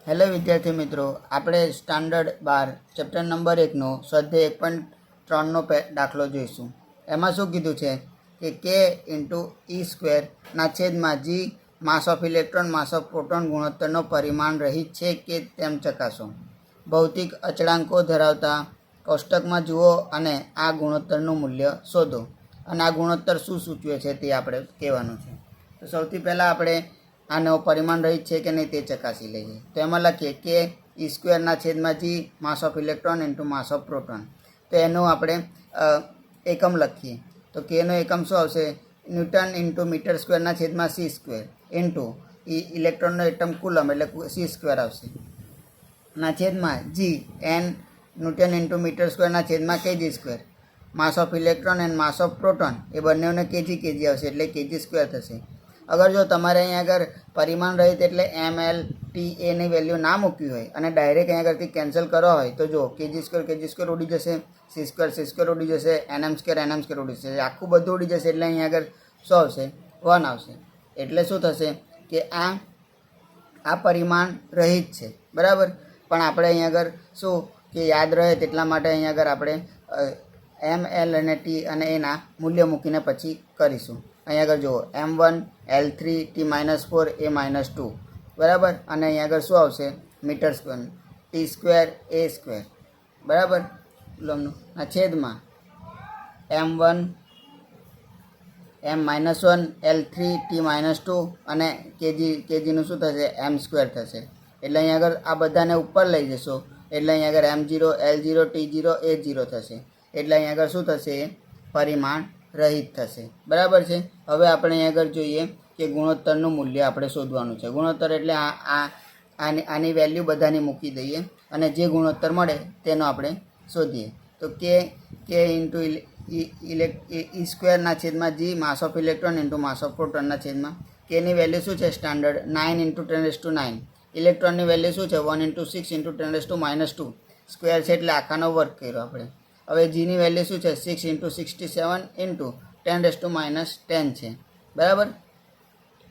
Hello વિદ્યાર્થી મિત્રો, આપણે સ્ટાન્ડર્ડ 12 ચેપ્ટર નંબર 1નો સ્વાધ્યાય 1.3નો દાખલો જોઈશું. એમાં શું કીધું છે કે કે ઇન્ટુ ઈ સ્ક્વેરના છેદમાં G mass of electron mass of proton ગુણોત્તરનો પરિમાણ રહિત છે કે તેમ ચકાસો. ભૌતિક અચળાંકો ધરાવતા કોષ્ટકમાં જુઓ અને આ ગુણોત્તરનું મૂલ્ય શોધો. અને આ ગુણોત્તર શું સૂચવે છે તે આપણે કહેવાનું છે. તો સૌથી પહેલાં આપણે આનો પરિમાણ રહિત છે કે નહીં તે ચકાસી લઈએ. તો એમાં લખીએ કે ઈ સ્ક્વેરના છેદમાં G mass of electron into mass of proton. તો એનું આપણે એકમ લખીએ. તો કેનો એકમ શું આવશે? ન્યૂટન ઇન્ટુ મીટર સ્ક્વેરના છેદમાં સી સ્ક્વેર ઇન્ટુ ઇલેક્ટ્રોનનો એકમ કુલમ એટલે સી સ્ક્વેર આવશે ના છેદમાં G N newton into metre સ્ક્વેરના છેદમાં KG square. Mass of electron and mass of proton એ બંનેઓને કેજી આવશે એટલે કેજી સ્ક્વેર થશે. અગર જો તમારે અહીંયા આગળ પરિમાણ રહિત એટલે એમ એલ ટી એની વેલ્યુ ના મૂકવી હોય અને ડાયરેક્ટ અહીંયા આગળથી કેન્સલ કરવા હોય તો જો કેજી સ્ક્વેર ઉડી જશે, સી સ્ક્વેર ઉડી જશે, એનએમ સ્ક્વેર ઉડી જશે, આખું બધું ઉડી જશે. એટલે અહીંયા આગળ શું આવશે? 1 આવશે. એટલે શું થશે કે આ પરિમાણ રહિત છે, બરાબર. પણ આપણે અહીંયા આગળ શું કે યાદ રહે તેટલા માટે અહીંયા આગળ આપણે એમ એલ અને ટી અને એના મૂલ્ય મૂકીને પછી કરીશું. અહીંયા આગળ જુઓ M1 L3 T-4 A-2, બરાબર. અને અહીંયા આગળ શું આવશે? મીટર સ્ક્વેર ટી સ્ક્વેર એ સ્ક્વેર, બરાબર. કુલમનું આ છેદમાં M1 M-1 L3 T-2 અને કેજીનું શું થશે? M સ્ક્વેર થશે. એટલે અહીંયા આગળ આ બધાને ઉપર લઈ જશો એટલે અહીંયા આગળ M0 L0 T0 A0 થશે. એટલે અહીંયા આગળ શું થશે? પરિમાણ રહિત થશે, બરાબર છે. હવે આપણે અહીં આગળ જોઈએ કે ગુણોત્તરનું મૂલ્ય આપણે શોધવાનું છે. ગુણોત્તર એટલે આની વેલ્યુ બધાની મૂકી દઈએ અને જે ગુણોત્તર મળે તેનો આપણે શોધીએ. તો કે ઇન્ટુ ઈ સ્ક્વેરના છેદમાં G mass of electron into mass of proton છેદમાં કેની વેલ્યુ શું છે? Standard 9 into 10⁹. ઇલેક્ટ્રોનની વેલ્યુ શું છે? 1 ઇન્ટુ 6 ઇન્ટુ 10⁻². સ્ક્વેર છે એટલે આખાનો વર્ગ કર્યો આપણે. હવે જીની વેલ્યુ શું છે? 6 ઇન્ટુ 67 ઇન્ટુ 10⁻10 છે, બરાબર.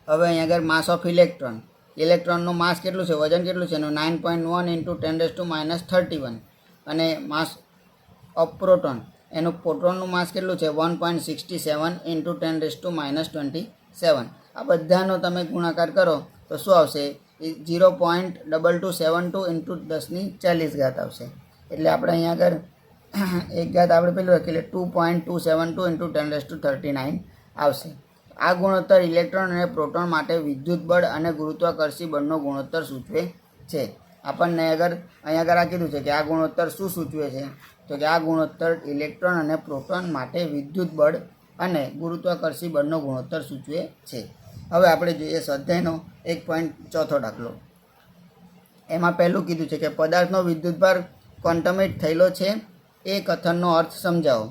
હવે અહીંયા આગળ માસ ઓફ ઇલેક્ટ્રોનનું માસ કેટલું છે? વજન કેટલું છે એનું? 9.1 ઇન્ટુ 10⁻31. અને માસ ઓફ પ્રોટોન એનું પ્રોટોનનું માસ કેટલું છે? 1.67 ઇન્ટુ 10⁻27. આ બધાનો તમે ગુણાકાર કરો તો શું આવશે? 0.2272 ઇન્ટુ 10⁻40 આવશે. એટલે આપણે અહીંયા આગળ એક ઘાત આપણે પેલું લખીએ એટલે 2.272 ઇન્ટુ 10⁻39 આવશે. આ ગુણોત્તર ઇલેક્ટ્રોન અને પ્રોટોન માટે વિદ્યુત બળ અને ગુરુત્વાકર્ષી બળનો ગુણોત્તર સૂચવે છે. આપણને અહીંયા આગળ આ કીધું છે કે આ ગુણોત્તર શું સૂચવે છે? તો કે આ ગુણોત્તર ઇલેક્ટ્રોન અને પ્રોટોન માટે વિદ્યુત બળ અને ગુરુત્વાકર્ષી બળનો ગુણોત્તર સૂચવે છે. હવે આપણે જોઈએ સ્વાધ્યાયનો 1.4 દાખલો. એમાં પહેલું કીધું છે કે પદાર્થનો વિદ્યુતભાર ક્વોન્ટમાઇઝ થયેલો છે એ કથનનો અર્થ સમજાવો.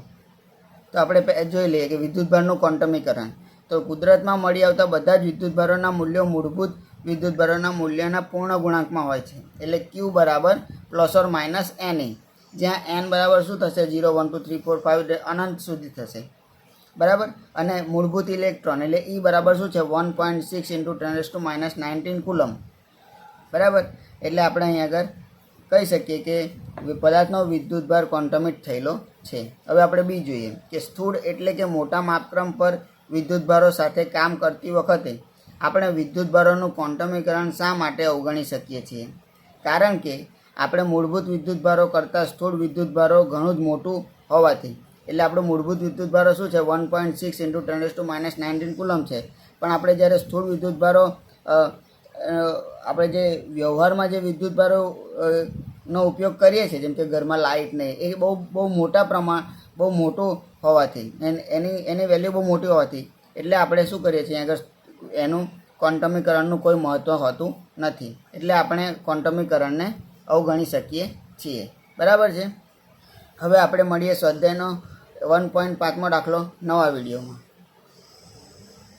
તો આપણે જોઈ લઈએ કે વિદ્યુતભારનું ક્વોન્ટમીકરણ. તો કુદરતમાં મળી આવતા બધા જ વિદ્યુતભારોના મૂલ્યો મૂળભૂત વિદ્યુતભારોના મૂલ્યના પૂર્ણ ગુણાંકમાં હોય છે. એટલે Q બરાબર ±NE, જ્યાં N બરાબર શું થશે? 0 1 2 3 4 5 અનંત સુધી થશે, બરાબર. અને મૂળભૂત ઇલેક્ટ્રોન એટલે E બરાબર શું છે? 1.6 ઇન્ટુ 10⁻19 કુલમ, બરાબર. એટલે આપણે અહીં આગળ કહી શકીએ કે પદાર્થનો વિદ્યુતભાર ક્વોન્ટમાઇઝ થયેલો છે. હવે આપણે બી જોઈએ કે સ્થૂળ એટલે કે મોટા માત્રામ પર વિદ્યુતભારો સાથે કામ કરતી વખતે આપણે વિદ્યુતભારોનું ક્વોન્ટમીકરણ શા માટે અવગણી શકીએ છીએ? કારણ કે આપણે મૂળભૂત વિદ્યુતભારો કરતાં સ્થૂળ વિદ્યુતભારો ઘણું જ મોટું હોવાથી. એટલે આપણો મૂળભૂત વિદ્યુતભારો શું છે? 1.6 ઇન્ટુ 10⁻19 કુલમ છે. પણ આપણે જ્યારે સ્થૂળ વિદ્યુતભારો આપણે જે વ્યવહારમાં જે વિદ્યુતભારો નો ઉપયોગ કરીએ છીએ જેમ કે ઘરમાં લાઇટ ને એ બહુ મોટું હોવાથી એની વેલ્યુ બહુ મોટી હોવાથી એટલે આપણે શું કરીએ છીએ આગળ એનું ક્વોન્ટમીકરણનું કોઈ મહત્ત્વ હોતું નથી. એટલે આપણે ક્વોન્ટમીકરણને અવગણી શકીએ છીએ, બરાબર છે. હવે આપણે મળીએ સ્વાધ્યાયનો 1.5મો દાખલો નવા વિડીયોમાં.